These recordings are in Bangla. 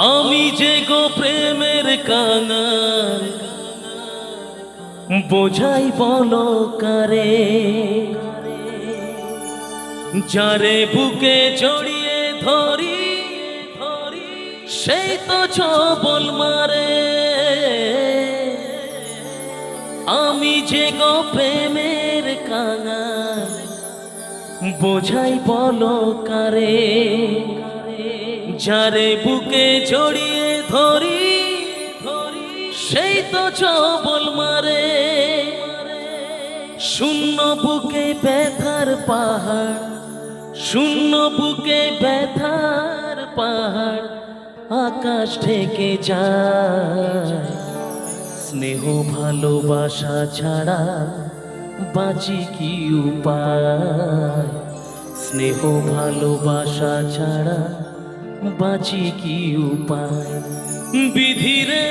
আমি যে গো প্রেমের কাঙাল, বোঝাই বলো কারে, যারে বুকে জড়িয়ে ধরি সেই তো ছবল মারে। আমি যে গো প্রেমের কাঙাল, বোঝাই বলো কারে, যারে বুকে জড়িয়ে ধরি সেই তো ছবল মারে। শূন্য বুকে ব্যথার পাহাড়, শূন্য বুকে ব্যথার পাহাড় আকাশ থেকে যায়। স্নেহ ভালোবাসা ছাড়া বাঁচি কি উপায়, স্নেহ ভালোবাসা ছাড়া বাঁচি কি উপায়। বিধিরে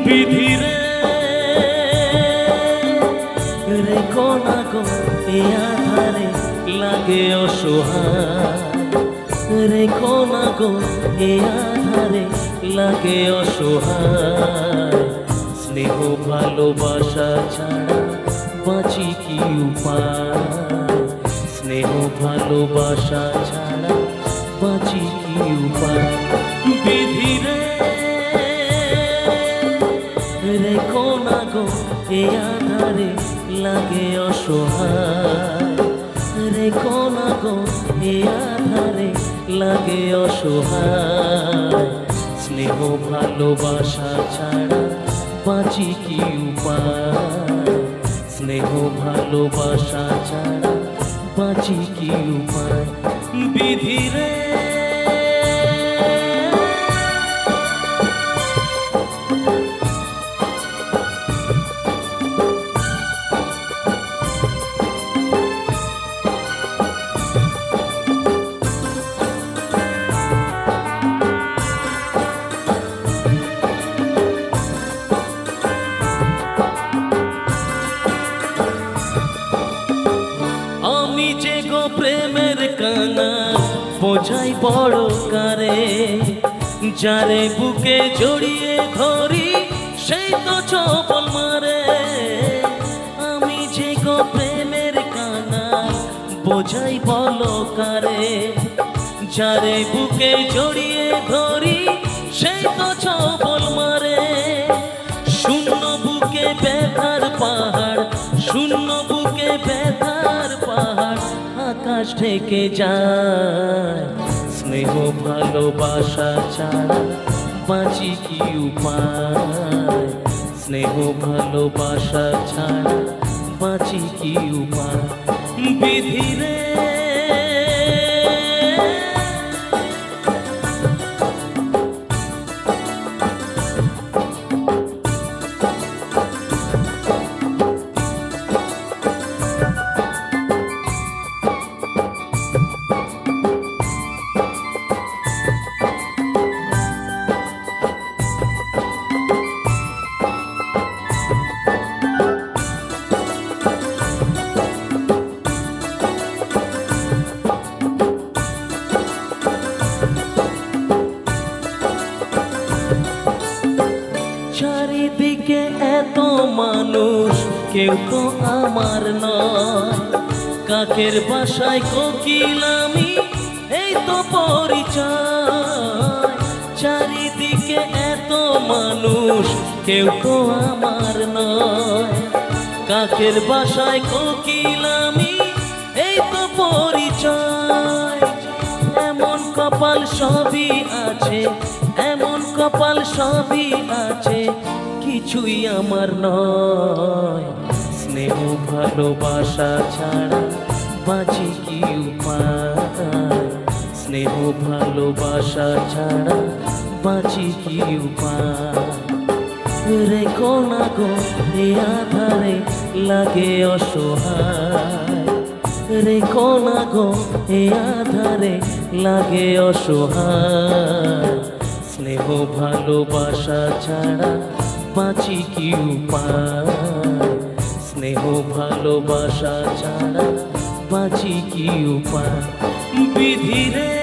বিধিরে রেখো না গো এ আধারে লাগে অসহায়, রেখো না গো এ আধারে লাগে অসহায়। স্নেহ ভালোবাসা ছাড়া বাঁচি কি উপায়, স্নেহ ভালোবাসা ছাড়া বাঁচি কি উপায়। বিধিরে রেখো না গো এ আধারে লাগে অসহায়, রেখো না গো এ আধারে লাগে অসহায়। স্নেহ ভালোবাসা ছাড়া বাঁচি কি উপায়, স্নেহ ভালোবাসা ছাড়া বাঁচি কি উপায়। বিধিরে আমি যে গো প্রেমের কাঙাল, বোঝাই বড় কারে, যারে বুকে জড়িয়ে ধরি সেই তো ছবল মারে। আমি যে গো প্রেমের কাঙাল, বোঝাই বলো কারে, যারে বুকে জড়িয়ে ধরি সেই তো ছবল মারে। শূন্য বুকে ব্যথার পাহাড়, শূন্য বুকে ব্যথার পাহাড় আকাশ থেকে যায়। স্নেহ ভালোবাসা ছাড়া বাঁচি কি উপায়, স্নেহ ভালোবাসা ছাড়া বাঁচি কি উপায়। বিধিরে চারিদিকে এত মানুষ, কেউ তো আমার নয়। কাকের বাসায় কোকিল আমি, এই তো পরিচয়। চারিদিকে এত মানুষ, কেউ তো আমার নয়। কাকের বাসায় কোকিল আমি, এই তো পরিচয়। এমন কপাল সবই আছে, এমন কপাল সবই আছে, কিছুই আমার নয়। স্নেহ ভালোবাসা ছাড়া বাঁচি কি উপায়, স্নেহ ভালোবাসা ছাড়া বাঁচি কি উপায়। রেখো না গো এ আধারে লাগে অসহায়, রেখো না গো এ আধারে লাগে অসহায়। স্নেহ ভালোবাসা ছাড়া বাঁচি কি উপায়, স্নেহ ভালোবাসা ছাড়া বাঁচি কি উপায়। বিধি রে